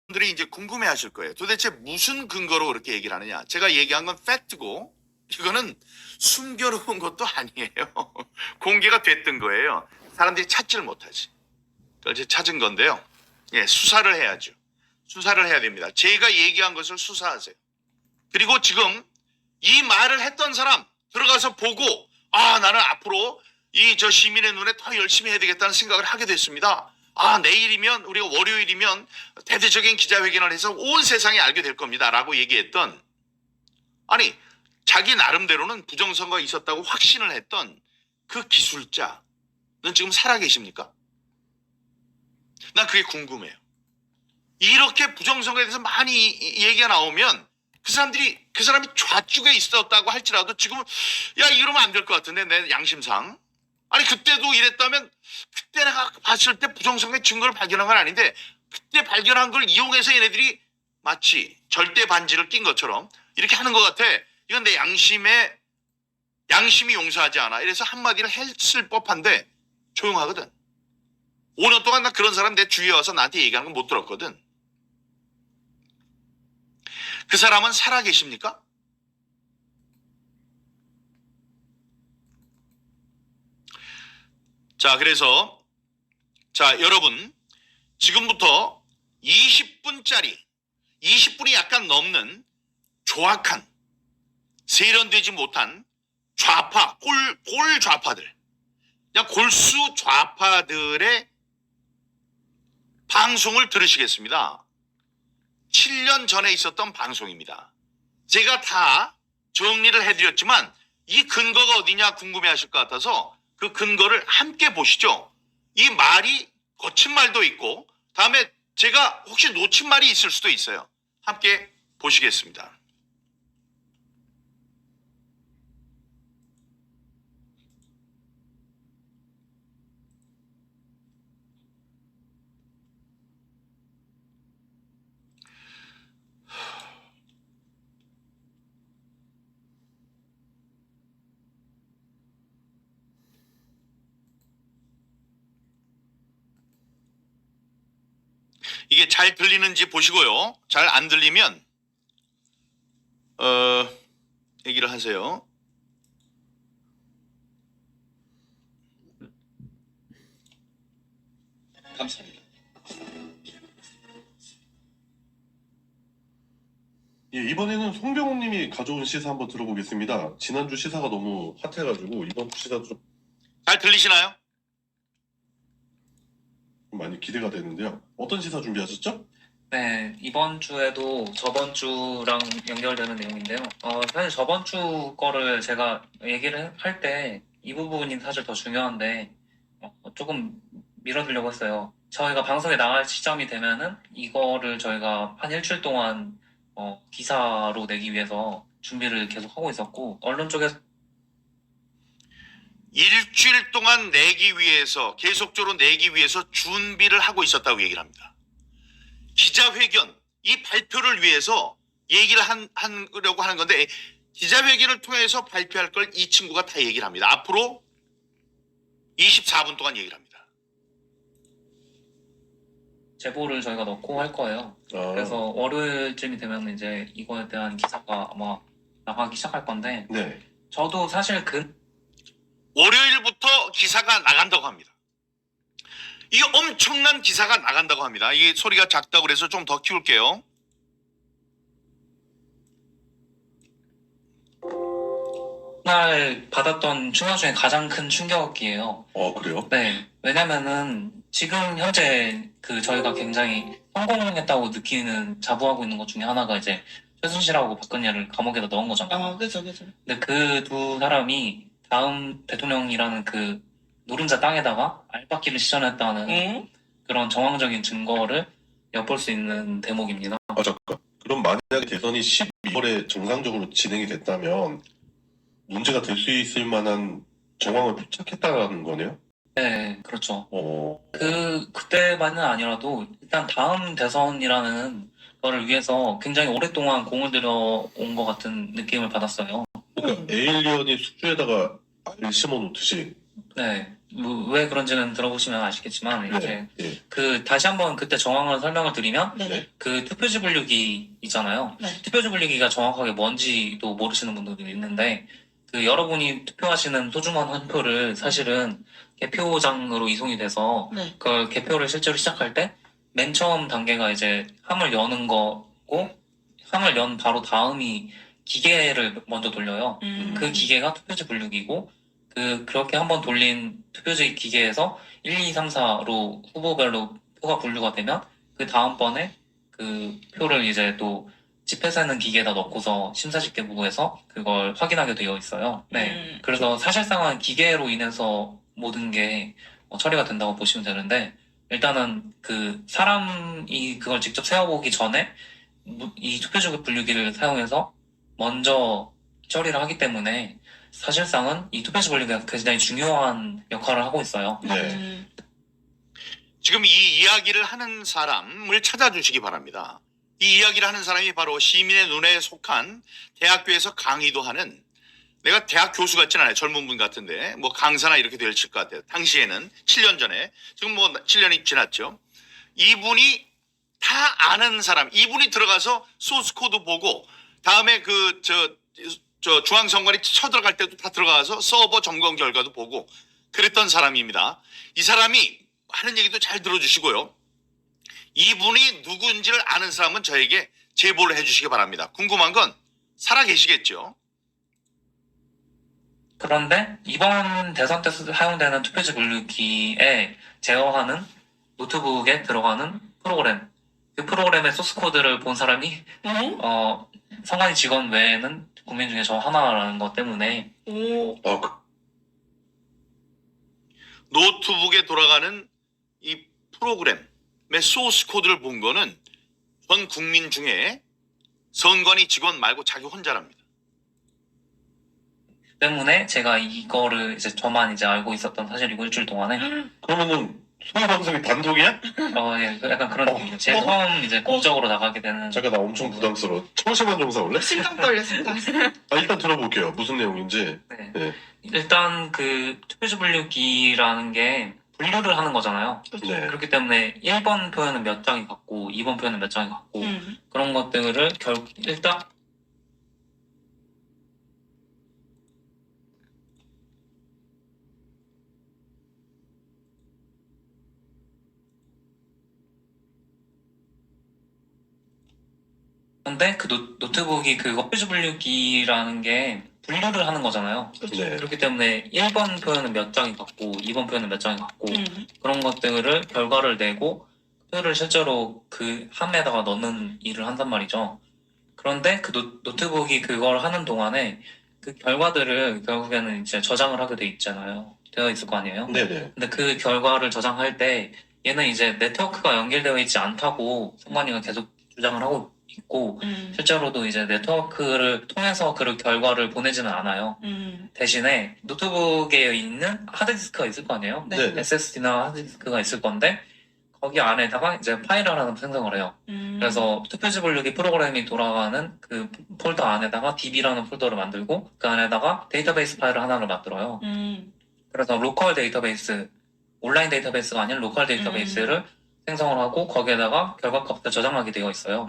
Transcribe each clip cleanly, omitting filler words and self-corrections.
분들이 이제 궁금해하실 거예요. 도대체 무슨 근거로 그렇게 얘기를 하느냐? 제가 얘기한 건 팩트고 이거는 숨겨놓은 것도 아니에요. 공개가 됐던 거예요. 사람들이 찾지를 못하지. 그걸 이제 찾은 건데요. 예, 수사를 해야죠. 수사를 해야 됩니다. 제가 얘기한 것을 수사하세요. 그리고 지금 이 말을 했던 사람 들어가서 보고 나는 앞으로 이 저 시민의 눈에 더 열심히 해야 되겠다는 생각을 하게 됐습니다. 내일이면 우리가 월요일이면 대대적인 기자회견을 해서 온 세상이 알게 될 겁니다. 라고 얘기했던 아니 자기 나름대로는 부정선거가 있었다고 확신을 했던 그 기술자는 지금 살아계십니까? 난 그게 궁금해요. 이렇게 부정선거에 대해서 많이 얘기가 나오면 그 사람이 좌측에 있었다고 할지라도 지금 이러면 안 될 것 같은데 내 양심상 아니 그때도 이랬다면 그때 내가 봤을 때 부정선거의 증거를 발견한 건 아닌데 그때 발견한 걸 이용해서 얘네들이 마치 절대 반지를 낀 것처럼 이렇게 하는 것 같아. 이건 내 양심이 용서하지 않아. 이래서 한마디를 했을 법한데 조용하거든. 5년 동안 나 그런 사람 내 주위에 와서 나한테 얘기하는 건 못 들었거든. 그 사람은 살아계십니까? 자, 그래서 여러분 지금부터 20분이 약간 넘는 조악한 세련되지 못한 좌파 골 좌파들 그냥 골수 좌파들의 방송을 들으시겠습니다. 7년 전에 있었던 방송입니다. 제가 다 정리를 해드렸지만 이 근거가 어디냐 궁금해하실 것 같아서 그 근거를 함께 보시죠. 이 말이 거친 말도 있고 다음에 제가 혹시 놓친 말이 있을 수도 있어요. 함께 보시겠습니다. 이게 잘 들리는지 보시고요. 잘 안 들리면 얘기를 하세요. 감사합니다. 예, 이번에는 송병훈 님이 가져온 시사 한번 들어보겠습니다. 지난주 시사가 너무 핫해가지고 이번 주 시사도 좀 잘 들리시나요? 많이 기대가 되는데요. 어떤 시사 준비하셨죠? 네, 이번 주에도 저번 주랑 연결되는 내용인데요. 사실 저번 주 거를 제가 얘기를 할 때 이 부분이 사실 더 중요한데 조금 밀어두려고 했어요. 저희가 방송에 나갈 시점이 되면은 이거를 저희가 한 일주일 동안 기사로 내기 위해서 준비를 계속 하고 있었고 언론 쪽에서 일주일 동안 계속적으로 내기 위해서 준비를 하고 있었다고 얘기를 합니다. 기자회견, 이 발표를 위해서 얘기를 하려고 하는 건데 기자회견을 통해서 발표할 걸 이 친구가 다 얘기를 합니다. 앞으로 24분 동안 얘기를 합니다. 제보를 저희가 넣고 할 거예요. 그래서 월요일쯤이 되면 이제 이거에 대한 기사가 아마 나가기 시작할 건데 네. 저도 사실 월요일부터 기사가 나간다고 합니다. 이게 엄청난 기사가 나간다고 합니다. 이게 소리가 작다고 그래서 좀 더 키울게요. 그날 받았던 충격 중에 가장 큰 충격이에요. 그래요? 네, 왜냐면은 지금 현재 저희가 굉장히 성공했다고 느끼는 자부하고 있는 것 중에 하나가 이제 최순실하고 박근혜를 감옥에다 넣은 거잖아요. 그죠. 근데 그 두 사람이 다음 대통령이라는 그 노른자 땅에다가 알박기를 시전했다는 그런 정황적인 증거를 엿볼 수 있는 대목입니다. 잠깐. 그럼 만약에 대선이 12월에 정상적으로 진행이 됐다면 문제가 될 수 있을 만한 정황을 포착했다는 거네요? 네, 그렇죠. 그때만은 아니라도 일단 다음 대선이라는 거를 위해서 굉장히 오랫동안 공을 들여온 것 같은 느낌을 받았어요. 그러니까 에일리언이 숙주에다가 알 심어놓듯이. 네. 왜 그런지는 들어보시면 아시겠지만 이제 예. 그 다시 한번 그때 정황을 설명을 드리면 네네. 그 투표지 분류기 있잖아요. 네. 투표지 분류기가 정확하게 뭔지도 모르시는 분들도 있는데 그 여러분이 투표하시는 소중한 한 표를 사실은 개표장으로 이송이 돼서 네. 그걸 개표를 실제로 시작할 때 맨 처음 단계가 이제 함을 여는 거고 함을 연 바로 다음이 기계를 먼저 돌려요. 그 기계가 투표지 분류기고 그렇게 한번 돌린 투표지 기계에서 1, 2, 3, 4로 후보별로 표가 분류가 되면 그 다음번에 그 표를 이제 또 집회세는 기계에다 넣고서 심사집계부에서 그걸 확인하게 되어 있어요. 네. 그래서 사실상은 기계로 인해서 모든 게 처리가 된다고 보시면 되는데 일단은 그 사람이 그걸 직접 세어보기 전에 이 투표지 분류기를 사용해서 먼저 처리를 하기 때문에 사실상은 이 투표지 분류기가 굉장히 중요한 역할을 하고 있어요. 네. 지금 이 이야기를 하는 사람을 찾아주시기 바랍니다. 이 이야기를 하는 사람이 바로 시민의 눈에 속한 대학교에서 강의도 하는, 내가 대학 교수 같지는 않아요. 젊은 분 같은데 뭐 강사나 이렇게 될 것 같아요. 당시에는 7년 전에, 지금 뭐 7년이 지났죠. 이분이 다 아는 사람, 이분이 들어가서 소스 코드 보고 다음에 저 중앙선관위 쳐들어갈 때도 다 들어가서 서버 점검 결과도 보고 그랬던 사람입니다. 이 사람이 하는 얘기도 잘 들어주시고요. 이분이 누구인지를 아는 사람은 저에게 제보를 해주시기 바랍니다. 궁금한 건 살아 계시겠죠? 그런데 이번 대선 때 사용되는 투표지 분류기에 제어하는 노트북에 들어가는 프로그램, 그 프로그램의 소스 코드를 본 사람이 선관위 직원 외에는 국민 중에 저 하나라는 것 때문에 노트북에 돌아가는 이 프로그램의 소스 코드를 본 거는 전 국민 중에 선관위 직원 말고 자기 혼자랍니다. 때문에 제가 이거를 이제 저만 이제 알고 있었던 사실이고 일주일 동안에 그러면은 소위 방송이 단독이야? 예, 약간 그런 느낌이에요. 제 처음 이제 공적으로 나가게 되는 잠깐 나 엄청 부담스러워. 청심환 정사 올래? 심장 떨려 심장. 일단 들어볼게요. 무슨 내용인지. 네. 네. 일단 그 투표지 분류기라는 게 분류를 하는 거잖아요. 네. 그렇기 때문에 1번 표현은 몇 장이 같고 2번 표현은 몇 장이 같고 그런 것들을 일단 근데 그 노트북이 그거 표지 분류기라는 게 분류를 하는 거잖아요. 네. 그렇기 때문에 1번 표현은 몇 장이 같고 2번 표현은 몇 장이 같고 그런 것들을 결과를 내고 표를 실제로 그 함에다가 넣는 일을 한단 말이죠. 그런데 그 노트북이 그걸 하는 동안에 그 결과들을 결국에는 이제 저장을 하게 돼 있잖아요. 되어 있을 거 아니에요. 네네. 근데 그 결과를 저장할 때 얘는 이제 네트워크가 연결되어 있지 않다고 선관위가 계속 주장을 하고 있고 실제로도 이제 네트워크를 통해서 그 결과를 보내지는 않아요. 대신에 노트북에 있는 하드디스크가 있을 거 아니에요. 네. SSD나 하드디스크가 있을 건데 거기 안에다가 이제 파일을 하나 생성을 해요. 그래서 투표지 분류기 프로그램이 돌아가는 그 폴더 안에다가 DB라는 폴더를 만들고 그 안에다가 데이터베이스 파일을 하나를 만들어요. 그래서 로컬 데이터베이스, 온라인 데이터베이스가 아닌 로컬 데이터베이스를 생성을 하고 거기에다가 결과값을 저장하게 되어 있어요.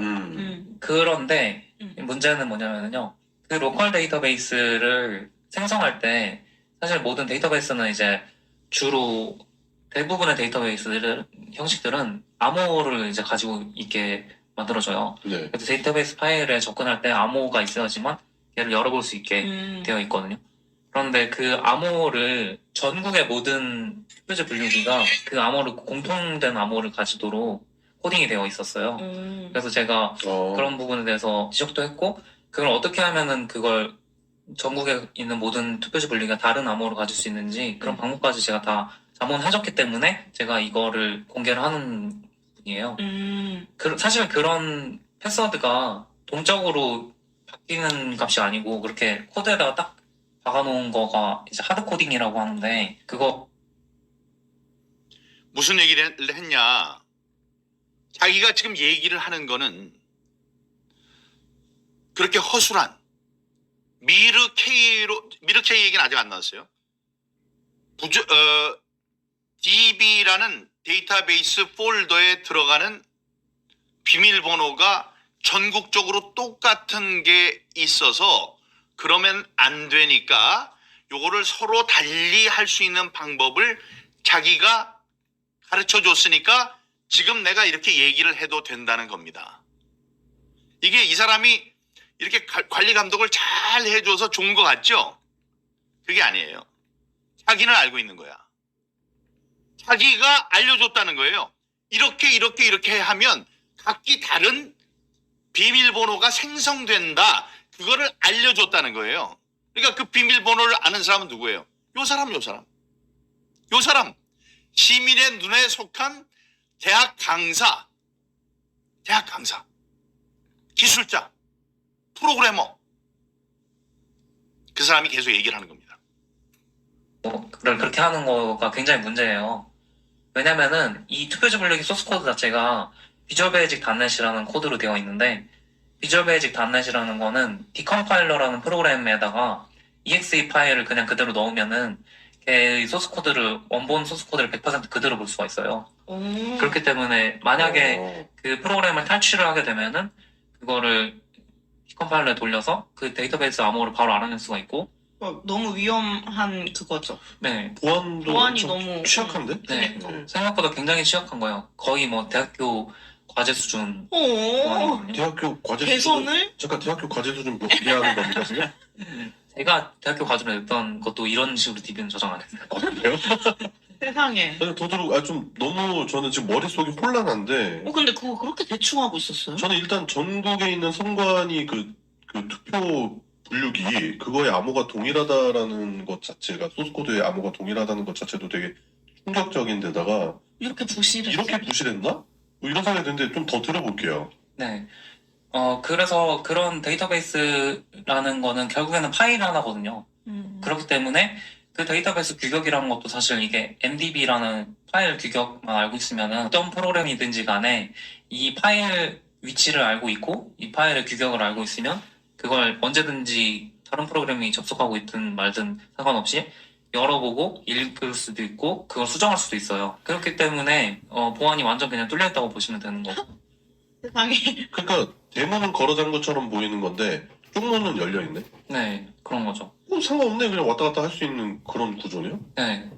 그런데 문제는 뭐냐면요. 그 로컬 데이터베이스를 생성할 때 사실 모든 데이터베이스는 이제 주로 대부분의 데이터베이스 형식들은 암호를 이제 가지고 있게 만들어져요. 네. 그래서 데이터베이스 파일에 접근할 때 암호가 있어야지만 얘를 열어볼 수 있게 되어 있거든요. 그런데 그 암호를 전국의 모든 투표지 분류기가 그 암호를 공통된 암호를 가지도록 코딩이 되어 있었어요. 그래서 제가 그런 부분에 대해서 지적도 했고 그걸 어떻게 하면은 그걸 전국에 있는 모든 투표지 분류기가 다른 암호를 가질 수 있는지 그런 방법까지 제가 다 자문해줬기 때문에 제가 이거를 공개를 하는 분이에요. 사실 그런 패스워드가 동적으로 바뀌는 값이 아니고 그렇게 코드에다가 딱 박아놓은 거가 이제 하드 코딩이라고 하는데 그거 무슨 얘기를 했냐? 자기가 지금 얘기를 하는 거는 그렇게 허술한 미르 K 얘기는 아직 안 나왔어요. DB라는 데이터베이스 폴더에 들어가는 비밀번호가 전국적으로 똑같은 게 있어서 그러면 안 되니까 요거를 서로 달리 할 수 있는 방법을 자기가 가르쳐 줬으니까 지금 내가 이렇게 얘기를 해도 된다는 겁니다. 이게 이 사람이 이렇게 관리 감독을 잘 해줘서 좋은 것 같죠? 그게 아니에요. 자기는 알고 있는 거야. 자기가 알려줬다는 거예요. 이렇게 하면 각기 다른 비밀번호가 생성된다. 그거를 알려줬다는 거예요. 그러니까 그 비밀번호를 아는 사람은 누구예요? 요 사람. 시민의 눈에 속한 대학 강사, 기술자, 프로그래머. 그 사람이 계속 얘기를 하는 겁니다. 그렇게 하는 거가 굉장히 문제예요. 왜냐면은 이 투표지 분류기 소스 코드 자체가 비주얼 베이직 닷넷이라는 코드로 되어 있는데, 비주얼 베이직 닷넷이라는 거는 디컴파일러라는 프로그램에다가 exe 파일을 그냥 그대로 넣으면은 걔의 소스 코드를, 원본 소스 코드를 100% 그대로 볼 수가 있어요. 그렇기 때문에 만약에 그 프로그램을 탈취를 하게 되면은 그거를 디컴파일러에 돌려서 그 데이터베이스 암호를 바로 알아낼 수가 있고. 너무 위험한 그거죠. 네. 보안도 보안이 좀 너무 취약한데? 네. 네. 생각보다 굉장히 취약한 거예요. 거의 뭐 대학교 과제 수준 오, 보안이거든요. 대학교 과제 개선을? 잠깐 대학교 과제 수준 뭐 이해하는 겁니까 지금? 제가 대학교 과제로 냈던 것도 이런 식으로 DB는 저장 안 했어요. 그래요? 세상에. 더더욱 좀 너무 저는 지금 머릿속이 혼란한데 근데 그거 그렇게 대충 하고 있었어요? 저는 일단 전국에 있는 선관위 그 투표 분류기 그거의 암호가 동일하다라는 것 자체가 소스코드의 암호가 동일하다는 것 자체도 되게 충격적인 데다가 이렇게 부실해. 이렇게 부실했나? 뭐 이런 생각이 드는데 좀 더 들어볼게요. 네. 그래서 그런 데이터베이스라는 거는 결국에는 파일 하나거든요. 그렇기 때문에 그 데이터베이스 규격이라는 것도 사실 이게 MDB라는 파일 규격만 알고 있으면은 어떤 프로그램이든지 간에 이 파일 위치를 알고 있고 이 파일의 규격을 알고 있으면 그걸 언제든지 다른 프로그램이 접속하고 있든 말든 상관없이 열어보고 읽을 수도 있고 그걸 수정할 수도 있어요. 그렇기 때문에 보안이 완전 그냥 뚫려있다고 보시면 되는 거고. 세상에. 그러니까 대문은 걸어 잠근 것처럼 보이는 건데 쪽문은 열려 있네. 네, 그런 거죠. 상관없네. 그냥 왔다 갔다 할 수 있는 그런 구조네요. 네,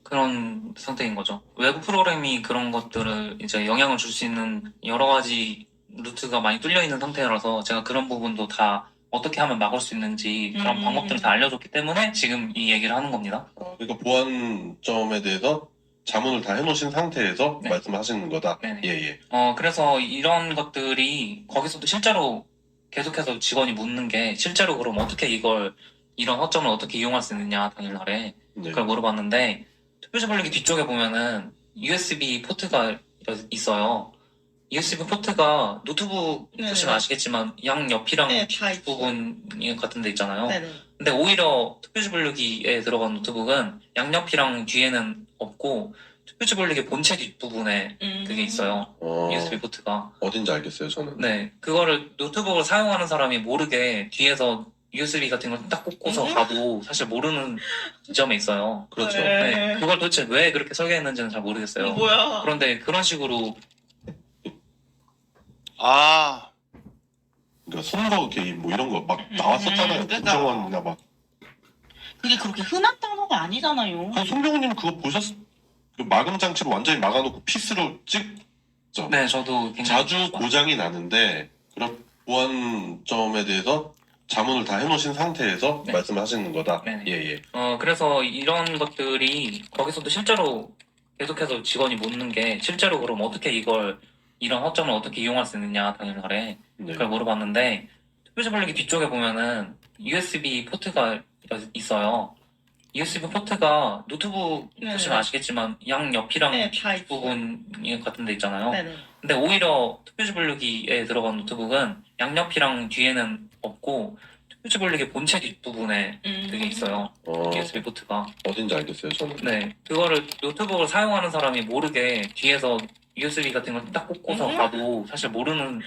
그런 상태인 거죠. 외부 프로그램이 그런 것들을 이제 영향을 줄 수 있는 여러 가지 루트가 많이 뚫려 있는 상태라서 제가 그런 부분도 다 어떻게 하면 막을 수 있는지 그런 방법들을 다 알려줬기 때문에 지금 이 얘기를 하는 겁니다. 그러니까 보안점에 대해서 자문을 다 해놓으신 상태에서 네. 말씀하시는 거다. 네네. 예. 그래서 이런 것들이 거기서도 실제로 계속해서 직원이 묻는 게 실제로 그럼 어떻게 이런 허점을 어떻게 이용할 수 있느냐 당일날에 네. 그걸 물어봤는데 투표지 분류기 뒤쪽에 보면은 USB 포트가 있어요. USB 포트가 노트북 네네. 보시면 아시겠지만 양 옆이랑 네, 다 있어요. 부분 같은 데 있잖아요. 네네. 근데 오히려 투표지 분류기에 들어간 노트북은 양옆이랑 뒤에는 없고 투표지 분류기 본체 뒷부분에 그게 있어요. USB 포트가. 어딘지 알겠어요, 저는. 네, 그거를 노트북을 사용하는 사람이 모르게 뒤에서 USB 같은 걸 딱 꽂고서 가도 사실 모르는 지점에 있어요. 그렇죠. 네, 그걸 도대체 왜 그렇게 설계했는지는 잘 모르겠어요. 뭐야? 그런데 그런 식으로 그러니까 선거 개입 뭐 이런 거 막 나왔었잖아요. 그러니까. 김정원이나 막. 그게 그렇게 흔한 단어가 아니잖아요. 송병호님 그거 그 마금 장치로 완전히 막아놓고 피스로 찍죠. 네, 저도 굉장히 자주 고장이 나는데 그런 보안점에 대해서 자문을 다 해놓으신 상태에서 네. 말씀하시는 거다. 네네. 예. 그래서 이런 것들이 거기서도 실제로 계속해서 직원이 묻는 게 실제로 그럼 어떻게 이런 허점을 어떻게 이용할 수 있느냐 당일날에 네. 그걸 물어봤는데 투표지 분류기 뒤쪽에 보면은 USB 포트가 있어요. USB 포트가 노트북 네네. 보시면 아시겠지만 양 옆이랑 네, 다 있어요. 부분 같은 데 있잖아요. 네네. 근데 오히려 투표지 분류기에 들어간 노트북은 양옆이랑 뒤에는 없고 투표지 분류기 본체 뒷부분에 그게 있어요. USB 포트가. 어딘지 알겠어요, 저는. 네, 그거를 노트북을 사용하는 사람이 모르게 뒤에서 USB 같은 걸 딱 꽂고서 봐도 사실 모르는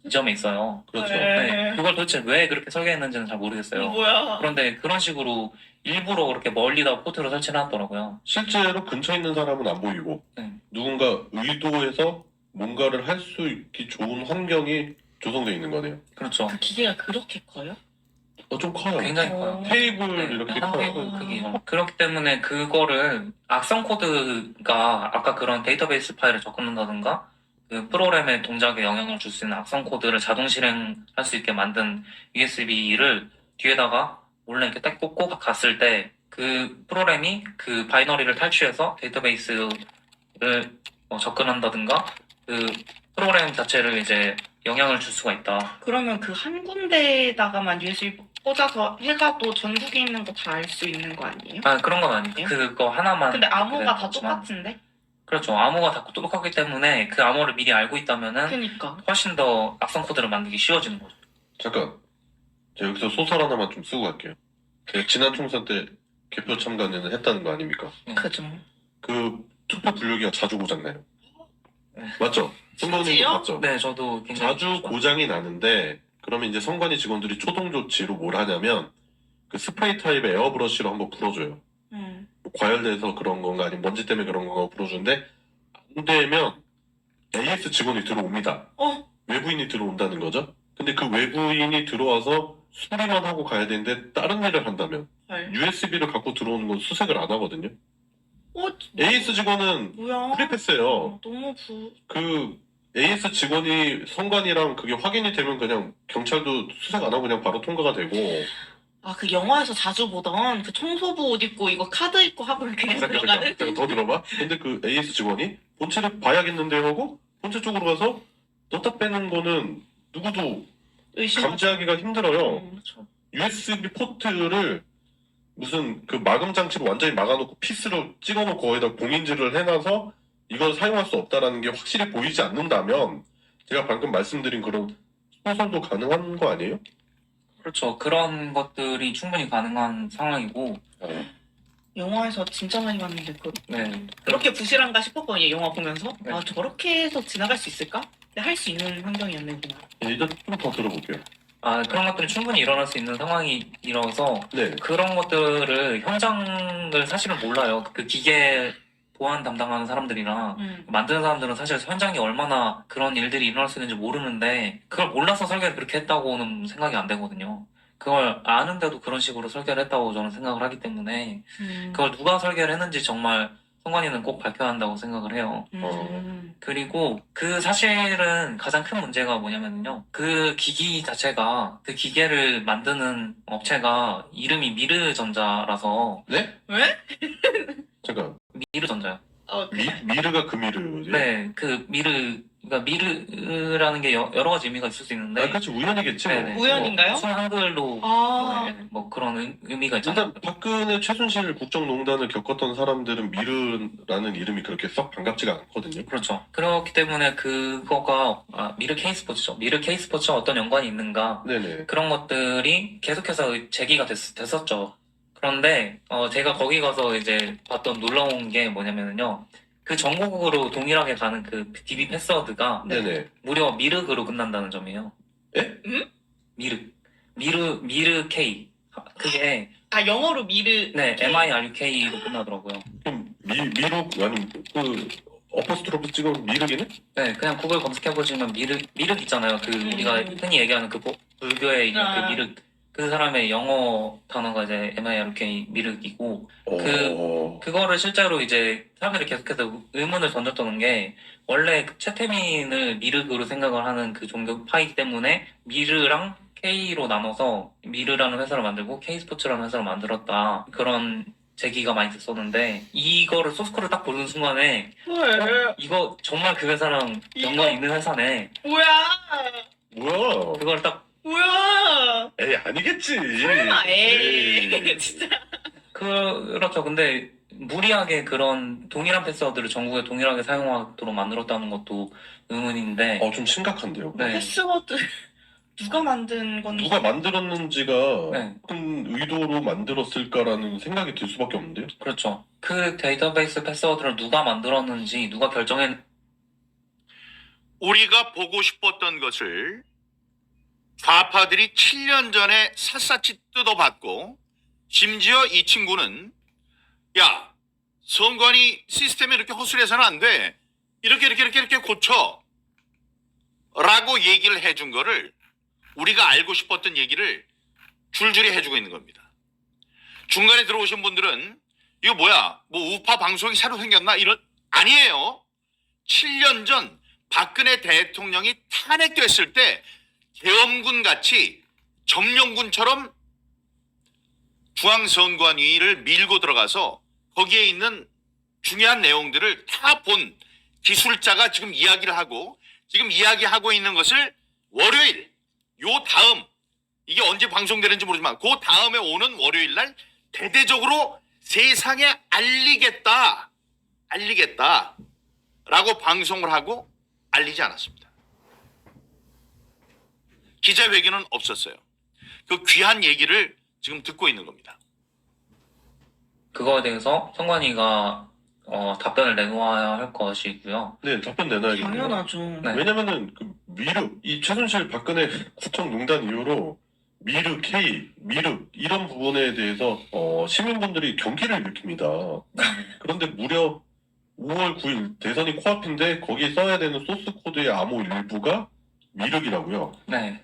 지점에 있어요. 그렇죠. 네, 그걸 도대체 왜 그렇게 설계했는지는 잘 모르겠어요. 뭐야? 그런데 그런 식으로 일부러 그렇게 멀리다 포트를 설치를 해놨더라고요. 실제로 근처에 있는 사람은 안 보이고 네. 누군가 의도해서 뭔가를 할 수 있기 좋은 환경이 조성되어 있는 거네요. 그렇죠. 그 기계가 그렇게 커요? 좀 커요. 굉장히 커요. 테이블 네, 이렇게 한 커요. 테이블 크기죠. 그렇기 때문에 그거를 악성 코드가 아까 그런 데이터베이스 파일을 접근한다든가 그 프로그램의 동작에 영향을 줄 수 있는 악성 코드를 자동 실행할 수 있게 만든 USB를 뒤에다가 몰래 이렇게 딱 꽂고 갔을 때 그 프로그램이 그 바이너리를 탈취해서 데이터베이스를 접근한다든가 그 프로그램 자체를 이제 영향을 줄 수가 있다. 그러면 그 한 군데에다가만 USB 꽂아서 해가도 전국에 있는 거 다 알 수 있는 거 아니에요? 아, 그런 건 아니에요. 그거 하나만. 근데 암호가 다 그렇지만. 똑같은데? 그렇죠. 암호가 다 똑같기 때문에 그 암호를 미리 알고 있다면은 그니까. 훨씬 더 악성 코드를 만들기 쉬워지는 거죠. 잠깐. 제가 여기서 소설 하나만 좀 쓰고 갈게요. 제가 지난 총선 때 개표 참관을 했다는 거 아닙니까? 그죠. 그 투표 분류기가 자주 고장나요. 네. 맞죠? 선관님도 진짜요? 맞죠? 네, 저도 굉장히. 자주 고장이 나는데 그러면 이제 선관위 직원들이 초동 조치로 뭘 하냐면 그 스프레이 타입의 에어브러쉬로 한번 풀어줘요. 뭐 과열돼서 그런 건가 아니면 먼지 때문에 그런 건가 풀어주는데 안 되면 AS 직원이 들어옵니다. 외부인이 들어온다는 거죠. 근데 그 외부인이 들어와서 수리만 하고 가야 되는데 다른 일을 한다면 헐. USB를 갖고 들어오는 건 수색을 안 하거든요. 진짜. AS 직원은 뭐야? 프리패스예요. 너무 그 AS 직원이 선관이랑 그게 확인이 되면 그냥 경찰도 수색 안 하고 그냥 바로 통과가 되고. 그 영화에서 자주 보던 그 청소부 옷 입고 이거 카드 입고 하고 이렇게 들어가는. 잠깐 더 들어봐. 근데 그 AS 직원이 본체를 봐야겠는데 하고 본체 쪽으로 가서 넣다 빼는 거는 누구도 감지하기가 힘들어요. 그렇죠. USB 포트를 무슨 그 마금 장치로 완전히 막아놓고 피스로 찍어놓고 거기다 공인지를 해놔서 이걸 사용할 수 없다라는 게 확실히 보이지 않는다면 제가 방금 말씀드린 그런 소설도 가능한 거 아니에요? 그렇죠. 그런 것들이 충분히 가능한 상황이고. 영화에서 진짜 많이 봤는데 네. 그렇게 부실한가 싶었거든요. 영화 보면서. 네. 저렇게 해서 지나갈 수 있을까? 근데 할 수 있는 환경이었네요. 그냥. 일단 좀 더 들어볼게요. 그런 것들이 충분히 일어날 수 있는 상황이라서 네. 그런 것들을 현장을 사실은 몰라요. 그 기계 보안 담당하는 사람들이랑 만드는 사람들은 사실 현장에 얼마나 그런 일들이 일어날 수 있는지 모르는데 그걸 몰라서 설계를 그렇게 했다고는 생각이 안 되거든요. 그걸 아는데도 그런 식으로 설계를 했다고 저는 생각을 하기 때문에 그걸 누가 설계를 했는지 정말 선관위는 꼭 밝혀야 한다고 생각을 해요. 그리고 그 사실은 가장 큰 문제가 뭐냐면요. 그 기기 자체가 그 기계를 만드는 업체가 이름이 미르전자라서. 네? 왜? 잠깐. 미르전자요. 미르가 그 미르지? 네, 그 그러니까 미르라는 게 여러 가지 의미가 있을 수 있는데. 그렇지 우연이겠지. 네네. 우연인가요? 순한글로 뭐 그런 의미가 있잖아요. 일단 박근혜 최순실 국정농단을 겪었던 사람들은 미르라는 이름이 그렇게 썩 반갑지가 않거든요. 그렇죠. 그렇기 때문에 그거가 미르 K스포츠죠. 미르 K스포츠와 어떤 연관이 있는가 네네. 그런 것들이 계속해서 제기가 됐었죠. 그런데 제가 거기 가서 이제 봤던 놀라운 게 뭐냐면요. 그 전국으로 동일하게 가는 그 DB 패스워드가 네네. 무려 미르그로 끝난다는 점이에요. 에? 미르 K. 그게 영어로 미르. 네, MIRUK로 끝나더라고요. 그럼 미르 아니 그 어퍼스트로프 찍으면 미르기는? 네, 그냥 구글 검색해보시면 미륵 있잖아요. 그 우리가 흔히 얘기하는 그 불교에 있는 그 미륵. 그 사람의 영어 단어가 이제 MIRK 미륵이고 그거를 실제로 이제 사람들이 계속해서 의문을 던졌던 게 원래 최태민을 미륵으로 생각을 하는 그 종교파이기 때문에 미르랑 K로 나눠서 미르라는 회사를 만들고 K스포츠라는 회사를 만들었다. 그런 제기가 많이 됐었는데 이거를 소스코드를 딱 보는 순간에 이거 정말 그 회사랑 연관이 있는 회사네. 뭐야? 그걸 딱 뭐야? 에이 아니겠지. 설마 진짜. 그렇죠. 근데 무리하게 그런 동일한 패스워드를 전국에 동일하게 사용하도록 만들었다는 것도 의문인데. 좀 심각한데요. 네. 패스워드 누가 만든 건지. 누가 만들었는지가 네. 어떤 의도로 만들었을까라는 생각이 들 수밖에 없는데요. 그렇죠. 그 데이터베이스 패스워드를 누가 만들었는지 누가 결정했는지 우리가 보고 싶었던 것을 좌파들이 7년 전에 샅샅이 뜯어봤고, 심지어 이 친구는 야, 선관위 시스템에 이렇게 허술해서는 안 돼. 이렇게 고쳐. 라고 얘기를 해준 거를, 우리가 알고 싶었던 얘기를 줄줄이 해주고 있는 겁니다. 중간에 들어오신 분들은 이거 뭐야? 뭐 우파 방송이 새로 생겼나? 아니에요. 7년 전 박근혜 대통령이 탄핵됐을 때 계엄군 같이 점령군처럼 중앙선관위를 밀고 들어가서 거기에 있는 중요한 내용들을 다 본 기술자가 지금 이야기를 하고, 지금 이야기하고 있는 것을 월요일, 요 다음, 이게 언제 방송되는지 모르지만 그 다음에 오는 월요일 날 대대적으로 세상에 알리겠다 라고 방송을 하고 알리지 않았습니다. 기자회견은 없었어요. 그 귀한 얘기를 지금 듣고 있는 겁니다. 그거에 대해서 선관위가 답변을 내놓아야 할 것이고요. 네, 답변 내놔야겠네요. 당연하죠. 네. 왜냐면은 그 미륵, 이 최순실 박근혜 구청농단 이후로 미륵 K, 미륵 이런 부분에 대해서 시민분들이 경기를 느낍니다. 네. 그런데 무려 5월 9일 대선이 코앞인데 거기에 써야 되는 소스 코드의 암호 일부가 미륵이라고요. 네.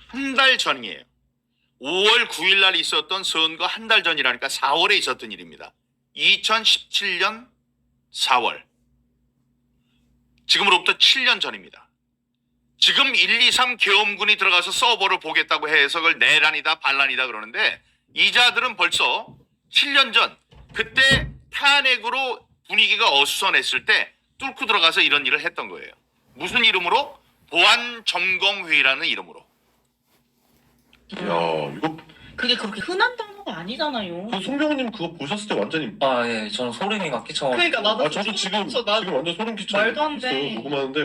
한 달 전이에요. 5월 9일 날 있었던 선거 한 달 전이라니까 4월에 있었던 일입니다. 2017년 4월. 지금으로부터 7년 전입니다. 지금 1, 2, 3 계엄군이 들어가서 서버를 보겠다고 해서 그걸 내란이다 반란이다 그러는데, 이자들은 벌써 7년 전 그때 탄핵으로 분위기가 어수선했을 때 뚫고 들어가서 이런 일을 했던 거예요. 무슨 이름으로? 보안점검회의라는 이름으로. 이야, 이거 그게 그렇게 흔한 단어가 아니잖아요. 그 송병호님 그거 보셨을 때 완전히 예, 저는 소름이가 끼쳐. 그러니까 나도 저도 지금 나 지금 완전 소름 끼쳐 말도 안 돼. 있어요. 녹음하는데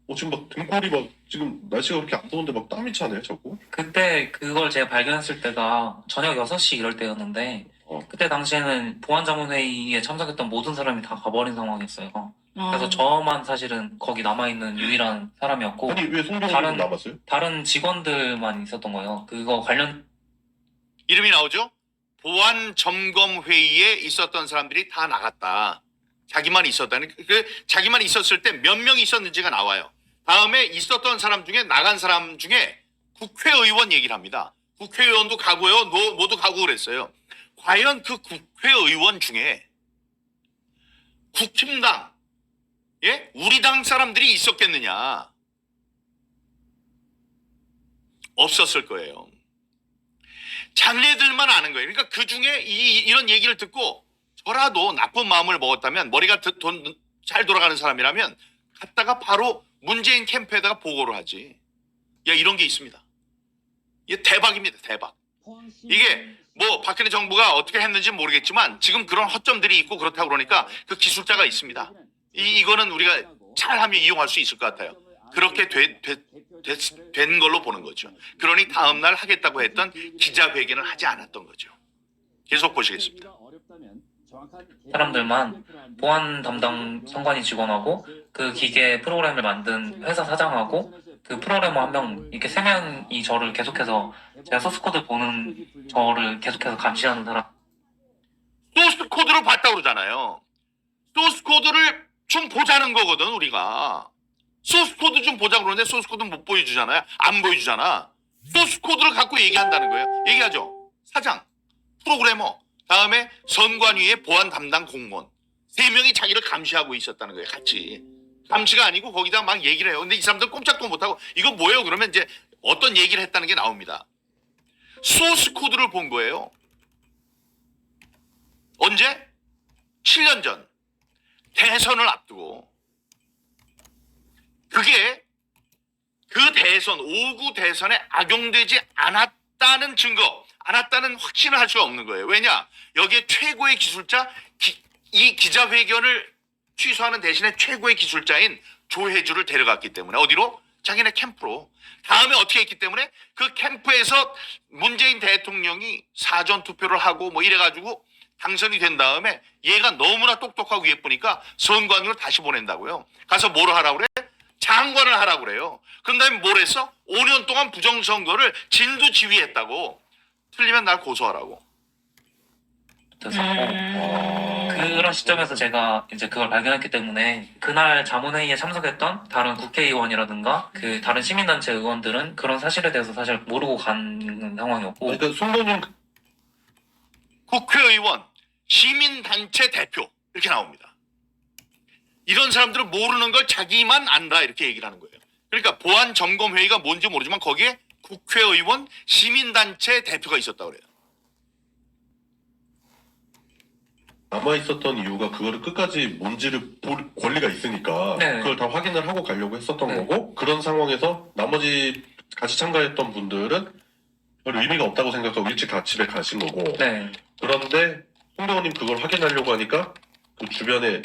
뭐 지금 막 등골이 막 지금 날씨가 그렇게 안 더운데 막 땀이 차네 자꾸. 그때 그걸 제가 발견했을 때가 저녁 6시 이럴 때였는데, 그때 당시에는 보안자문회의에 참석했던 모든 사람이 다 가버린 상황이었어요. 그래서 저만 사실은 거기 남아있는 유일한 사람이었고, 아니 왜 송병호님 다른- 남았어요? 다른 직원들만 있었던 거예요. 그거 관련 이름이 나오죠? 보안점검회의에 있었던 사람들이 다 나갔다. 자기만 있었다는, 자기만 있었을 때 몇 명이 있었는지가 나와요. 다음에 있었던 사람 중에 나간 사람 중에 국회의원 얘기를 합니다. 국회의원도 가고요. 모두 가고 그랬어요. 과연 그 국회의원 중에 국힘당, 우리 당 사람들이 있었겠느냐? 없었을 거예요. 장래들만 아는 거예요. 그러니까 그 중에 이런 얘기를 듣고 저라도 나쁜 마음을 먹었다면, 머리가 잘 돌아가는 사람이라면 갔다가 바로 문재인 캠프에다가 보고를 하지. 야, 이런 게 있습니다. 이게 대박입니다. 대박. 이게 뭐 박근혜 정부가 어떻게 했는지 모르겠지만 지금 그런 허점들이 있고 그렇다고 그러니까 그 기술자가 있습니다. 이거는 우리가 잘하면 이용할 수 있을 것 같아요. 그렇게 된 걸로 보는 거죠. 그러니 다음날 하겠다고 했던 기자회견을 하지 않았던 거죠. 계속 보시겠습니다. 사람들만 보안 담당 선관위 직원하고 그 기계 프로그램을 만든 회사 사장하고 그 프로그래머 한 명, 이렇게 세 명이 저를 계속해서, 제가 소스코드 보는 저를 계속해서 감시하는 사람. 소스 코드를 봤다고 그러잖아요. 소스 코드를 좀 보자는 거거든, 우리가. 소스 코드 좀 보자 그러는데 소스 코드 못 보여주잖아요. 안 보여주잖아. 소스 코드를 갖고 얘기한다는 거예요. 얘기하죠. 사장, 프로그래머, 다음에 선관위의 보안 담당 공무원. 3명이 자기를 감시하고 있었다는 거예요. 같이. 감시가 아니고 거기다 막 얘기를 해요. 근데 이 사람들 꼼짝도 못하고 이거 뭐예요? 그러면 이제 어떤 얘기를 했다는 게 나옵니다. 소스 코드를 본 거예요. 언제? 7년 전. 대선을 앞두고. 그게 그 대선, 5구 대선에 악용되지 않았다는 증거, 않았다는 확신을 할 수가 없는 거예요. 왜냐? 여기에 최고의 기술자, 이 기자회견을 취소하는 대신에 최고의 기술자인 조혜주를 데려갔기 때문에. 어디로? 자기네 캠프로. 다음에 어떻게 했기 때문에 그 캠프에서 문재인 대통령이 사전투표를 하고 뭐 이래가지고 당선이 된 다음에 얘가 너무나 똑똑하고 예쁘니까 선관위로 다시 보낸다고요. 가서 뭘 하라고 그래? 장관을 하라고 그래요. 그런 다음에 뭘 했어? 5년 동안 부정선거를 진두지휘했다고. 틀리면 날 고소하라고. 됐었고 그런 시점에서 제가 이제 그걸 발견했기 때문에 그날 자문회의에 참석했던 다른 국회의원이라든가 그 다른 시민단체 의원들은 그런 사실에 대해서 사실 모르고 간 상황이었고 그러니까 송도님 국회의원, 시민단체 대표 이렇게 나옵니다. 이런 사람들은 모르는 걸 자기만 안다 이렇게 얘기를 하는 거예요. 그러니까 보안점검회의가 뭔지 모르지만 거기에 국회의원, 시민단체 대표가 있었다고 그래요. 남아 있었던 이유가 그거를 끝까지 뭔지를 볼 권리가 있으니까 네. 그걸 다 확인을 하고 가려고 했었던 네. 거고 그런 상황에서 나머지 같이 참가했던 분들은 별 의미가 없다고 생각하고 일찍 다 집에 가신 거고 네. 그런데 홍대원님 그걸 확인하려고 하니까 그 주변에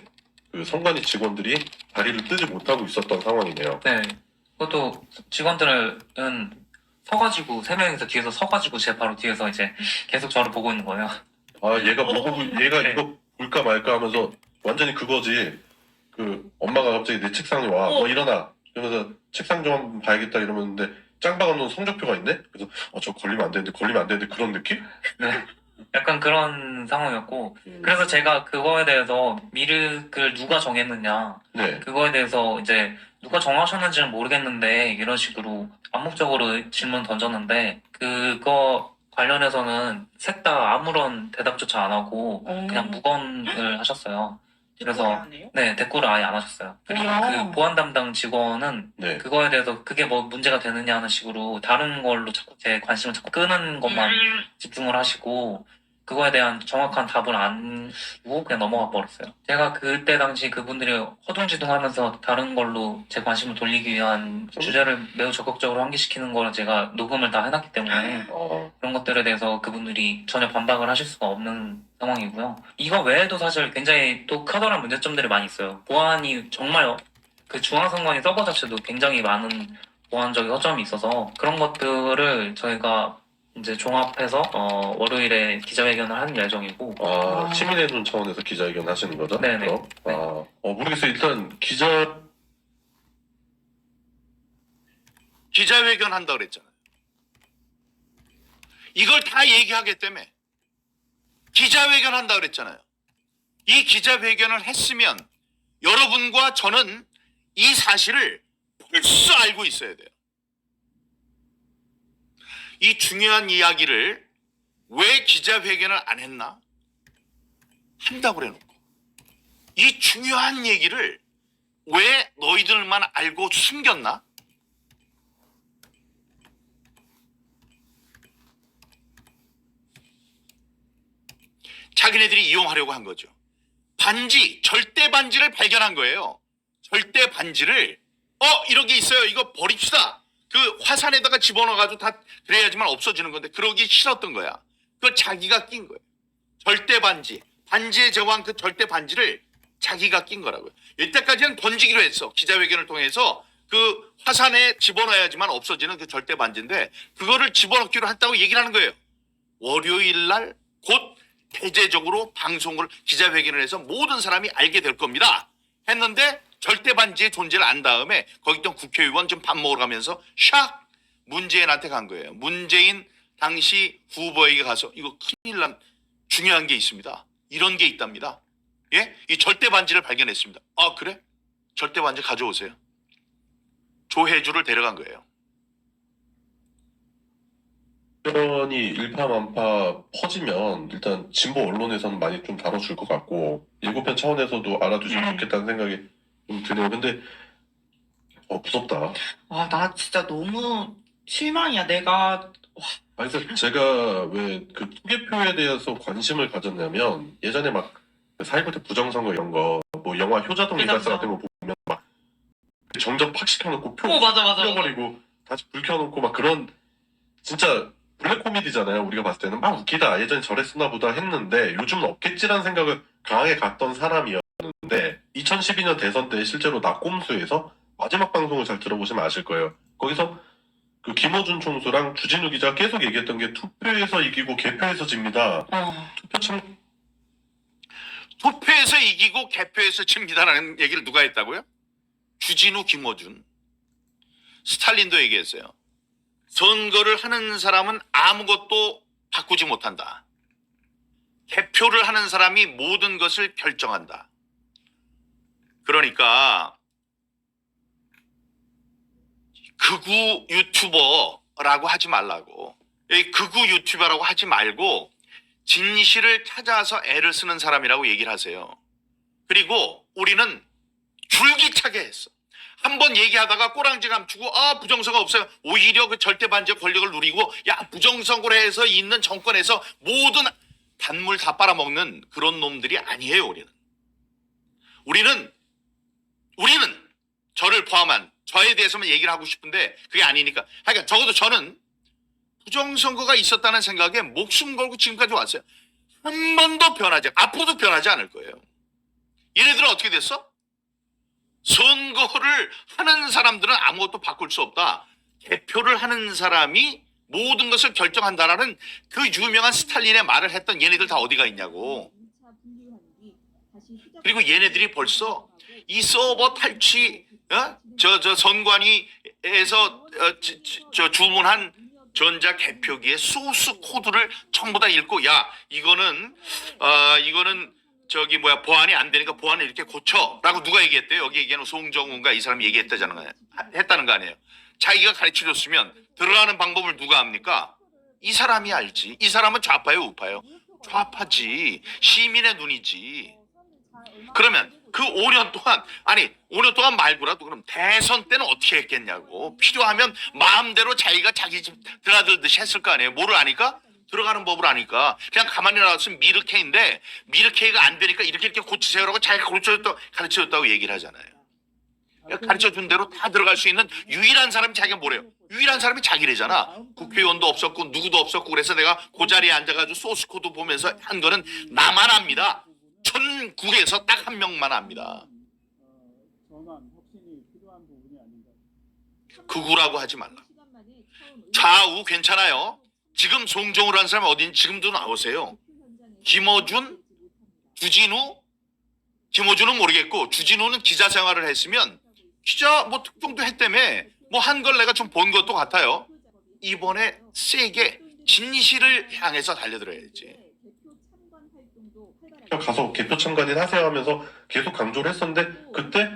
그 선관위 직원들이 다리를 뜨지 못하고 있었던 상황이네요. 네. 그것도 직원들은 서가지고 3명이서 뒤에서 서가지고 제 바로 뒤에서 이제 계속 저를 보고 있는 거예요. 아 얘가 뭐 보고 얘가 네. 이거 볼까 말까 하면서 완전히 그거지. 그 엄마가 갑자기 내 책상에 와. 너 일어나. 이러면서 책상 좀 한번 봐야겠다 이러는데 짱박 없는 성적표가 있네. 그래서 저 걸리면 안 되는데 그런 느낌? 네. 약간 그런 상황이었고 그래서 제가 그거에 대해서 미륵을 누가 정했느냐 네. 그거에 대해서 이제 누가 정하셨는지는 모르겠는데 이런 식으로 암묵적으로 질문 던졌는데 그거 관련해서는 셋 다 아무런 대답조차 안 하고 그냥 무건을 하셨어요. 그래서 네 대꾸를 아예 안 하셨어요. 그리고 그 보안 담당 직원은 네. 그거에 대해서 그게 뭐 문제가 되느냐 하는 식으로 다른 걸로 자꾸 제 관심을 자꾸 끄는 것만 집중을 하시고 그거에 대한 정확한 답을 안 주고 그냥 넘어가 버렸어요. 제가 그때 당시 그분들이 허둥지둥하면서 다른 걸로 제 관심을 돌리기 위한 주제를 매우 적극적으로 환기시키는 걸 제가 녹음을 다 해놨기 때문에 그런 것들에 대해서 그분들이 전혀 반박을 하실 수가 없는 상황이고요. 이거 외에도 사실 굉장히 또 커다란 문제점들이 많이 있어요. 보안이 정말 그 중앙선관위 서버 자체도 굉장히 많은 보안적인 허점이 있어서 그런 것들을 저희가 이제 종합해서 월요일에 기자회견을 하는 예정이고 시민의 눈 차원에서 기자회견 하시는 거죠? 네네. 그럼? 네. 모르겠어요. 일단 기자회견 한다 그랬잖아요. 이걸 다 얘기하겠다며 기자회견 한다 그랬잖아요. 이 기자회견을 했으면 여러분과 저는 이 사실을 벌써 알고 있어야 돼요. 이 중요한 이야기를 왜 기자회견을 안 했나? 한다고 그래놓고 이 중요한 얘기를 왜 너희들만 알고 숨겼나? 자기네들이 이용하려고 한 거죠. 반지, 절대 반지를 발견한 거예요. 절대 반지를 이런 게 있어요. 이거 버립시다. 그 화산에다가 집어넣어가지고 다 그래야지만 없어지는 건데 그러기 싫었던 거야. 그걸 자기가 낀 거예요. 절대 반지, 반지의 제왕 그 절대 반지를 자기가 낀 거라고요. 이때까지는 던지기로 했어. 기자회견을 통해서 그 화산에 집어넣어야지만 없어지는 그 절대 반지인데 그거를 집어넣기로 했다고 얘기를 하는 거예요. 월요일 날 곧 대대적으로 방송을 기자회견을 해서 모든 사람이 알게 될 겁니다. 했는데 절대 반지의 존재를 안 다음에 거기 있던 국회의원 좀 밥 먹으러 가면서 샥 문재인한테 간 거예요. 문재인 당시 후보에게 가서 이거 큰일 난 중요한 게 있습니다. 이런 게 있답니다. 예? 이 절대 반지를 발견했습니다. 그래? 절대 반지 가져오세요. 조혜주를 데려간 거예요. 사건이 일파만파 퍼지면 일단 진보 언론에서는 많이 좀 다뤄줄 것 같고 예고편 차원에서도 알아두시면 좋겠다는 생각이 좀 드네요. 근데 무섭다. 나 진짜 너무 실망이야. 내가 그래서 제가 왜 그 투개표에 대해서 관심을 가졌냐면 예전에 막 4.19 때 부정선거 이런 거 뭐 영화 효자동 일가스 같은 거 보면 막 정적 팍 시켜놓고 표 맞아. 뿌려버리고 다시 불 켜놓고 막 그런 진짜 블랙 코미디잖아요. 우리가 봤을 때는 막 웃기다. 예전에 저랬었나 보다 했는데 요즘은 없겠지라는 생각을 강하게 갖던 사람이었는데 2012년 대선 때 실제로 낙곰수에서 마지막 방송을 잘 들어보시면 아실 거예요. 거기서 그 김어준 총수랑 주진우 기자가 계속 얘기했던 게 투표에서 이기고 개표에서 집니다. 투표 참 투표에서 이기고 개표에서 집니다라는 얘기를 누가 했다고요? 주진우, 김어준. 스탈린도 얘기했어요. 선거를 하는 사람은 아무것도 바꾸지 못한다. 개표를 하는 사람이 모든 것을 결정한다. 그러니까 극우 유튜버라고 하지 말라고. 여기 극우 유튜버라고 하지 말고 진실을 찾아서 애를 쓰는 사람이라고 얘기를 하세요. 그리고 우리는 줄기차게 했어. 한번 얘기하다가 꼬랑지 감추고 부정선거 없어요. 오히려 그 절대 반제 권력을 누리고 부정선거로 해서 있는 정권에서 모든 단물 다 빨아먹는 그런 놈들이 아니에요. 우리는 저를 포함한 저에 대해서만 얘기를 하고 싶은데 그게 아니니까. 그러니까 적어도 저는 부정선거가 있었다는 생각에 목숨 걸고 지금까지 왔어요. 한 번도 변하지, 앞으로도 변하지 않을 거예요. 얘네들은 어떻게 됐어? 선거를 하는 사람들은 아무것도 바꿀 수 없다. 개표를 하는 사람이 모든 것을 결정한다라는 그 유명한 스탈린의 말을 했던 얘네들 다 어디가 있냐고. 그리고 얘네들이 벌써 이 서버 탈취, 저 선관위에서 주문한 전자 개표기의 소스 코드를 전부 다 읽고 이거는 보안이 안 되니까 보안을 이렇게 고쳐라고 누가 얘기했대요? 여기 얘기하는 송정훈가 이 사람이 했다는 거 아니에요? 자기가 가르쳐줬으면 들어가는 방법을 누가 합니까? 이 사람이 알지. 이 사람은 좌파예요, 우파예요? 좌파지. 시민의 눈이지. 그러면 그 5년 동안 5년 동안 말고라도 그럼 대선 때는 어떻게 했겠냐고. 필요하면 마음대로 자기가 자기 집 드나들듯이 했을 거 아니에요. 뭐를 아니까? 들어가는 법을 아니까. 그냥 가만히 놔뒀으면 미르케인데 미르케이가 안 되니까 이렇게 고치세요라고 자기가 가르쳐줬다고 얘기를 하잖아요. 가르쳐준 대로 다 들어갈 수 있는 유일한 사람이 자기가 뭐래요? 유일한 사람이 자기래잖아. 국회의원도 없었고 누구도 없었고 그래서 내가 그 자리에 앉아가지고 소스코드 보면서 한 거는 나만 합니다. 전국에서 딱 한 명만 합니다. 극우라고 하지 말라. 좌우 괜찮아요. 지금 송정우라는 사람이 어딘지 지금도 나오세요. 김어준, 주진우, 김어준은 모르겠고 주진우는 기자 생활을 했으면 기자 특종도 했다며 한 걸 내가 좀 본 것도 같아요. 이번에 세게 진실을 향해서 달려들어야지. 가서 개표 참관인 하세요 하면서 계속 강조를 했었는데 그때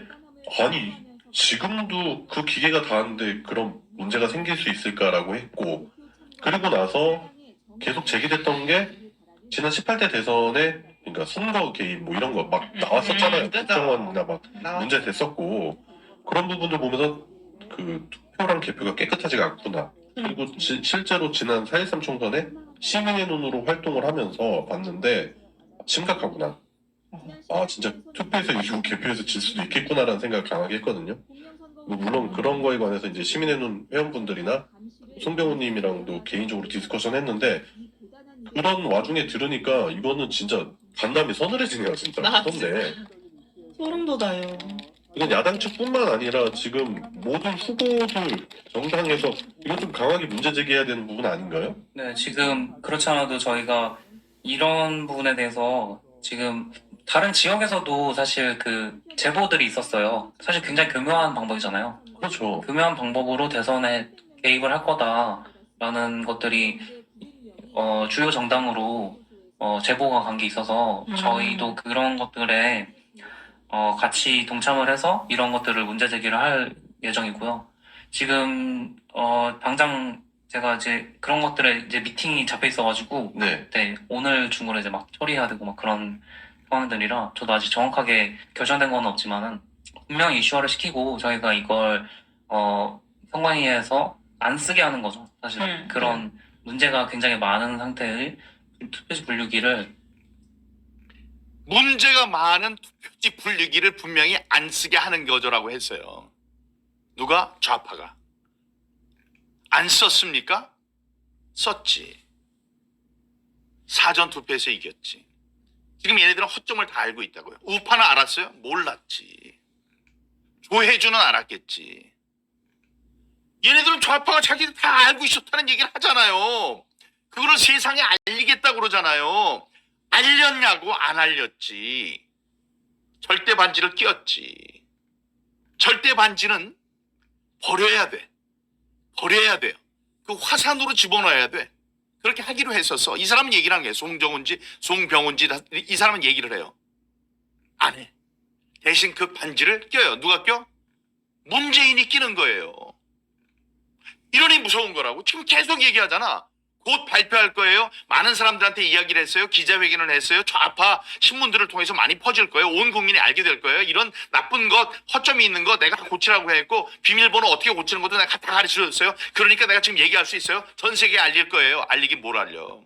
지금도 그 기계가 닿았는데 그런 문제가 생길 수 있을까라고 했고, 그리고 나서 계속 제기됐던 게 지난 18대 대선에 그러니까 선거 개입 이런 거 막 나왔었잖아요. 국정원이나 막 문제 됐었고, 그런 부분들 보면서 그 투표랑 개표가 깨끗하지가 않구나. 그리고 실제로 지난 4.13 총선에 시민의 눈으로 활동을 하면서 봤는데 심각하구나. 진짜 투표에서 이기고 개표에서 질 수도 있겠구나라는 생각을 강하게 했거든요. 물론 그런 거에 관해서 이제 시민의 눈 회원분들이나 송병호님이랑도 개인적으로 디스커션 했는데, 그런 와중에 들으니까 이거는 진짜 간담이 서늘해지네요. 진짜 무섭네. 소름 돋아요. 이건 야당 측뿐만 아니라 지금 모든 후보들 정당에서 이건 좀 강하게 문제 제기해야 되는 부분 아닌가요? 네, 지금 그렇지 않아도 저희가 이런 부분에 대해서 지금 다른 지역에서도 사실 그 제보들이 있었어요. 사실 굉장히 교묘한 방법이잖아요. 그렇죠. 교묘한 방법으로 대선에 개입을 할 거다라는 것들이 주요 정당으로 제보가 간 게 있어서 저희도 그런 것들에 같이 동참을 해서 이런 것들을 문제 제기를 할 예정이고요. 지금 당장 제가 이제 그런 것들에 이제 미팅이 잡혀 있어가지고 네. 오늘 중으로 이제 막 처리해야 되고 막 그런 상황들이라 저도 아직 정확하게 결정된 건 없지만은 분명히 이슈화를 시키고 저희가 이걸 선관위에서 안 쓰게 하는 거죠. 사실 그런 문제가 굉장히 많은 상태의 투표지 분류기를 문제가 많은 투표지 분류기를 분명히 안 쓰게 하는 거죠라고 했어요. 누가? 좌파가. 안 썼습니까? 썼지. 사전투표에서 이겼지. 지금 얘네들은 허점을 다 알고 있다고요. 우파는 알았어요? 몰랐지. 조혜주는 알았겠지. 얘네들은 좌파가 자기들 다 알고 있었다는 얘기를 하잖아요. 그거를 세상에 알리겠다고 그러잖아요. 알렸냐고 안 알렸지. 절대 반지를 끼웠지. 절대 반지는 버려야 돼. 버려야 돼요. 그 화산으로 집어넣어야 돼. 그렇게 하기로 했었어. 이 사람은 얘기를 하는 거예요. 송정훈지 송병훈지 이 사람은 얘기를 해요. 안 해. 대신 그 반지를 껴요. 누가 껴? 문재인이 끼는 거예요. 이러니 무서운 거라고. 지금 계속 얘기하잖아. 곧 발표할 거예요. 많은 사람들한테 이야기를 했어요. 기자회견을 했어요. 좌파 신문들을 통해서 많이 퍼질 거예요. 온 국민이 알게 될 거예요. 이런 나쁜 것, 허점이 있는 거 내가 고치라고 했고 비밀번호 어떻게 고치는 것도 내가 다 가르쳐줬어요. 그러니까 내가 지금 얘기할 수 있어요. 전 세계에 알릴 거예요. 알리긴 뭘 알려.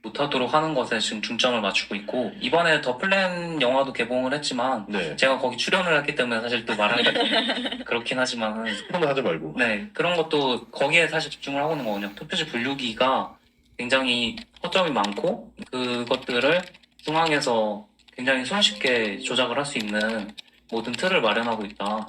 못하도록 하는 것에 지금 중점을 맞추고 있고 이번에 더 플랜 영화도 개봉을 했지만 네. 제가 거기 출연을 했기 때문에 사실 또 말하기 그렇긴 하지만은 스포는 하지 말고. 네 그런 것도 거기에 사실 집중을 하고 있는 거거든요. 투표지 분류기가 굉장히 허점이 많고 그것들을 중앙에서 굉장히 손쉽게 조작을 할 수 있는 모든 틀을 마련하고 있다.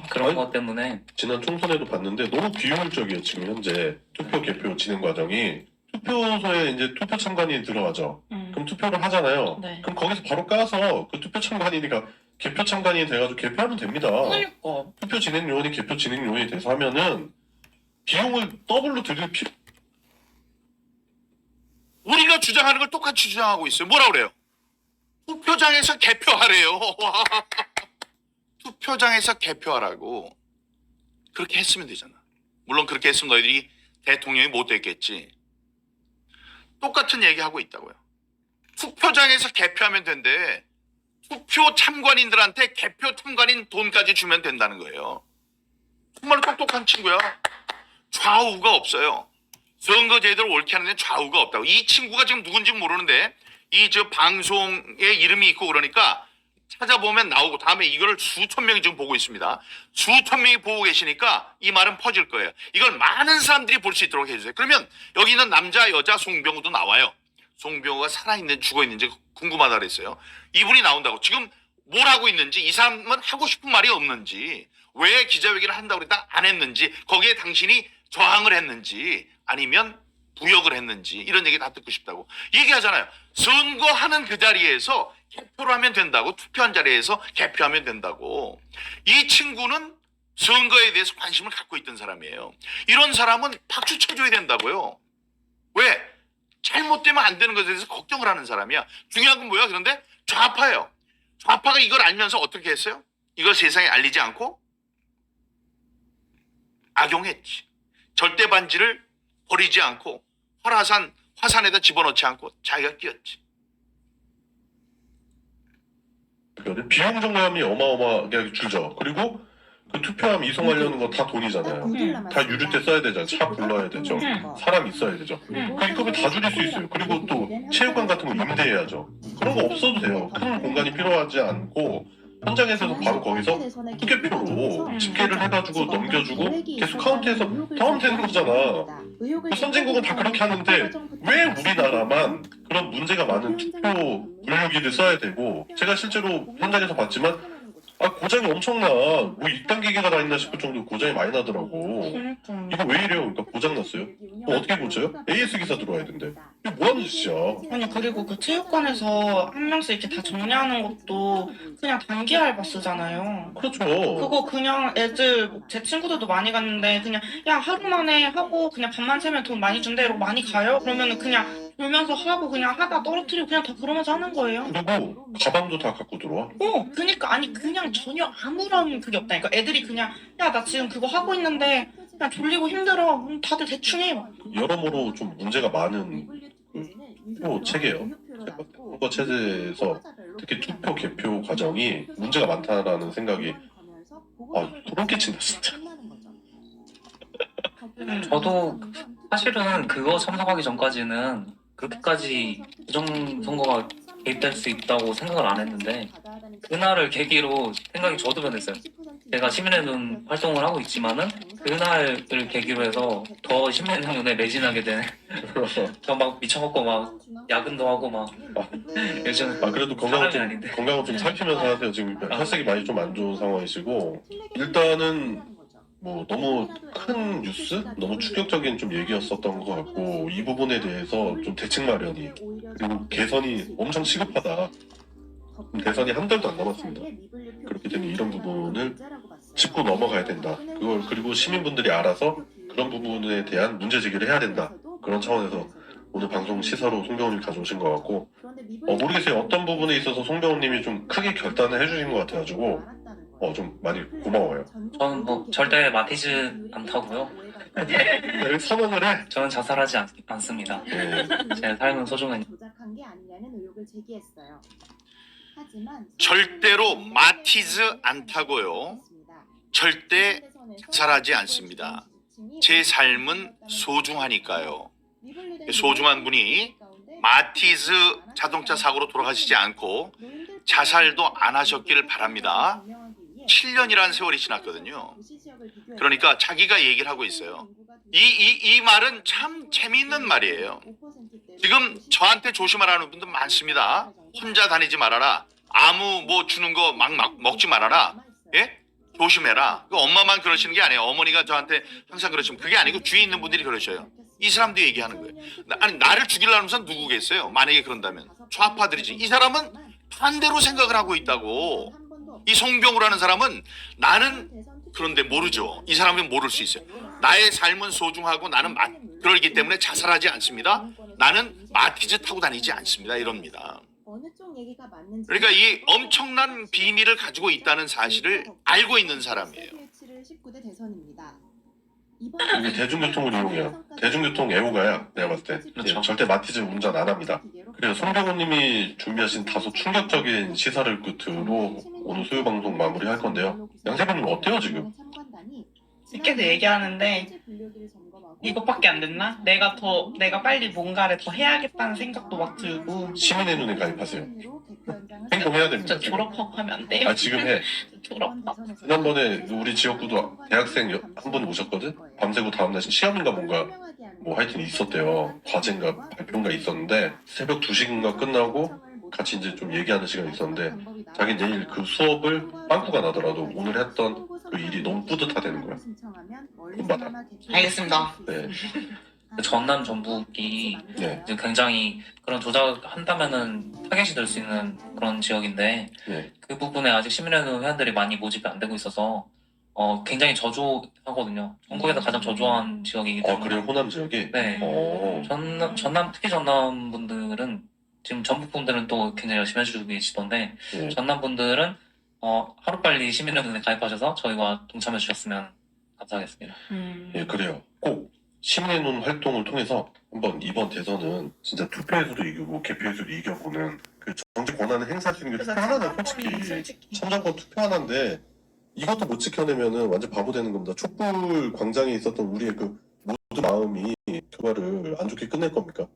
그런 아니, 것 때문에 지난 총선에도 봤는데 너무 비효율적이에요. 지금 현재 투표 개표 진행 과정이. 투표소에 이제 투표 참관인이 들어가죠. 그럼 투표를 하잖아요. 네. 그럼 거기서 바로 까서 그 투표 참관인이니까 개표 참관인이 돼가지고 개표하면 됩니다. 그러니까. 투표 진행 요원이 개표 진행 요원이 돼서 하면은 비용을 더블로 들일 필요. 우리가 주장하는 걸 똑같이 주장하고 있어요. 뭐라 그래요? 투표장에서 개표하래요. 투표장에서 개표하라고. 그렇게 했으면 되잖아. 물론 그렇게 했으면 너희들이 대통령이 못 됐겠지. 똑같은 얘기하고 있다고요. 투표장에서 개표하면 된대. 투표 참관인들한테 개표 참관인 돈까지 주면 된다는 거예요. 정말 똑똑한 친구야. 좌우가 없어요. 선거 제도를 옳게 하는 데 좌우가 없다고. 이 친구가 지금 누군지 모르는데 이 저 방송에 이름이 있고 그러니까 찾아보면 나오고 다음에 이거를 수천 명이 지금 보고 있습니다. 수천 명이 보고 계시니까 이 말은 퍼질 거예요. 이걸 많은 사람들이 볼 수 있도록 해주세요. 그러면 여기 있는 남자, 여자, 송병우도 나와요. 송병우가 살아있는지 죽어있는지 궁금하다 그랬어요. 이분이 나온다고. 지금 뭘 하고 있는지 이 사람은 하고 싶은 말이 없는지 왜 기자회견을 한다고 그랬다 안 했는지 거기에 당신이 저항을 했는지 아니면 부역을 했는지 이런 얘기 다 듣고 싶다고 얘기하잖아요. 선거하는 그 자리에서 개표를 하면 된다고. 투표한 자리에서 개표하면 된다고. 이 친구는 선거에 대해서 관심을 갖고 있던 사람이에요. 이런 사람은 박수 쳐줘야 된다고요. 왜? 잘못되면 안 되는 것에 대해서 걱정을 하는 사람이야. 중요한 건 뭐야? 그런데 좌파예요. 좌파가 이걸 알면서 어떻게 했어요? 이걸 세상에 알리지 않고 악용했지. 절대 반지를 버리지 않고 화산에다 집어넣지 않고 자기가 끼웠지. 비용 정감이 어마어마하게 줄죠. 그리고 그 투표함 이송하려는 거 다 돈이잖아요. 다 유류 때 써야 되잖아요. 차 불러야 되죠. 사람 있어야 되죠. 그 이거를 다 줄일 수 있어요. 그리고 또 체육관 같은 거 임대해야죠. 그런 거 없어도 돼요. 큰 공간이 필요하지 않고 현장에서도 바로 거기서 투개표로 집계를 해가지고 넘겨주고 계속 카운트해서 더 하면 되는 거잖아. 선진국은 다 그렇게 하는데 왜 우리나라만 그런 문제가 많은 투표 분류기를 써야 되고, 제가 실제로 현장에서 봤지만 고장이 엄청나. 뭐 이딴 기계가 다 있나 싶을 정도로 고장이 많이 나더라고. 그러니까. 이거 왜 이래요? 그러니까 고장 났어요? 그럼 어떻게 고쳐요? AS 기사 들어와야 된대. 이게 뭐 하는 짓이야? 아니 그리고 그 체육관에서 한 명씩 이렇게 다 정리하는 것도 그냥 단기 알바 쓰잖아요. 그렇죠. 그거 그냥 애들 제 친구들도 많이 갔는데 그냥 야 하루 만에 하고 그냥 밥만 세면 돈 많이 준대 이러고 많이 가요. 그러면은 그냥 돌면서 하고 그냥 하다 떨어뜨리고 그냥 다 그러면서 하는 거예요. 그리고 가방도 다 갖고 들어와. 그니까 아니 그냥 전혀 아무런 그게 없다니까. 애들이 그냥 야 나 지금 그거 하고 있는데 그냥 졸리고 힘들어. 다들 대충 해. 여러모로 좀 문제가 많은 투표 체계예요. 선거 체제에서 특히 투표 개표 과정이 문제가 많다라는 생각이 소름 끼친다 진짜. 저도 사실은 그거 참석하기 전까지는 그렇게까지 부정선거가 개입될 수 있다고 생각을 안 했는데 그날을 계기로 생각이 저도 변했어요. 제가 시민의 눈 활동을 하고 있지만은 그날을 계기로 해서 더 시민의 눈에 매진하게 되는 저 막 미쳐먹고 막 야근도 하고 막 예전에 그래도 사람이 아닌데. 건강을 좀 살피면서 하세요. 지금 혈색이 많이 좀 안 좋은 상황이시고 일단은 뭐 너무 큰 뉴스, 너무 충격적인 좀 얘기였었던 것 같고 이 부분에 대해서 좀 대책 마련이 그리고 개선이 엄청 시급하다. 대선이 한 달도 안 남았습니다. 그렇기 때문에 이런 부분을 짚고 넘어가야 된다. 그걸 그리고 시민분들이 알아서 그런 부분에 대한 문제 제기를 해야 된다. 그런 차원에서 오늘 방송 시사로 송병호님 가져오신 것 같고 모르겠어요. 어떤 부분에 있어서 송병호님이 좀 크게 결단을 해주신 것 같아가지고 좀 많이 고마워요. 저는 뭐 절대 마티즈 안 타고요. 네, 선언을 해. 저는 자살하지 않습니다. 네. 제 삶은 소중한. 조작한 게 아니냐는 의혹을 제기했어요. 하지만 절대로 마티즈 안 타고요. 절대 자살하지 않습니다. 제 삶은 소중하니까요. 소중한 분이 마티즈 자동차 사고로 돌아가시지 않고 자살도 안 하셨기를 바랍니다. 7년이라는 세월이 지났거든요. 그러니까 자기가 얘기를 하고 있어요. 이 말은 참 재미있는 말이에요. 지금 저한테 조심하라는 분들 많습니다. 혼자 다니지 말아라. 아무 뭐 주는 거 막 먹지 말아라. 예? 조심해라. 그 엄마만 그러시는 게 아니에요. 어머니가 저한테 항상 그러시면 그게 아니고 주위에 있는 분들이 그러셔요. 이 사람도 얘기하는 거예요. 아니 나를 죽이려는 사람 누구겠어요? 만약에 그런다면 좌파들이지. 이 사람은 반대로 생각을 하고 있다고. 이 송병우라는 사람은 나는 그런데 모르죠. 이 사람은 모를 수 있어요. 나의 삶은 소중하고 나는 그러기 때문에 자살하지 않습니다. 나는 마티즈 타고 다니지 않습니다. 이럽니다. 그러니까 이 엄청난 비밀을 가지고 있다는 사실을 알고 있는 사람이에요. 이게 대중교통을 이용해요. 대중교통 애호가야. 내가 봤을 때. 그렇죠. 절대 마티즈 운전 안 합니다. 그래서 송병호님이 준비하신 다소 충격적인 시사를 끝으로 오늘 소유 방송 마무리할 건데요. 양세빈님 어때요 지금? 이렇게도 얘기하는데 이것밖에 안 됐나? 내가 빨리 뭔가를 더 해야겠다는 생각도 막 들고. 시민의 눈에 가입하세요. 행동해야 됩니다. 진짜 졸업하고 하면 안 돼요? 지금 해. 졸업하고. 지난번에 우리 지역구도 대학생 한 분 오셨거든? 밤새고 다음날 시험인가 뭔가 뭐 하여튼 있었대요. 과제인가 발표인가 있었는데 새벽 2시인가 끝나고 같이 이제 좀 얘기하는 시간이 있었는데 자기 내일 그 수업을 빵꾸가 나더라도 오늘 했던 그 일이 너무 뿌듯하다는 거야. 받아. 알겠습니다. 네. 전남 전북이 네. 이제 굉장히 그런 조작한다면은 타겟이 될 수 있는 그런 지역인데 네. 그 부분에 아직 시민의회 회원들이 많이 모집이 안 되고 있어서 굉장히 저조하거든요. 한국에서 가장 저조한 지역이기 때문에. 그래요? 호남 지역이? 네. 특히 전남 분들은 지금 전북 분들은 또 굉장히 열심히 해주고 계시던데 네. 전남 분들은 하루빨리 시민의회에 가입하셔서 저희와 동참해 주셨으면 감사하겠습니다. 예, 그래요. 꼭 시민의 눈 활동을 통해서 한번 이번 대선은 진짜 투표에서도 이기고 개표에서도 이겨보는 그 정치 권한을 행사할 수 있는 게 투표 하나는 솔직히 참정권 투표 하나인데 이것도 못 지켜내면은 완전 바보 되는 겁니다. 촛불 광장에 있었던 우리의 그 모든 마음이 결과를 안 좋게 끝낼 겁니까?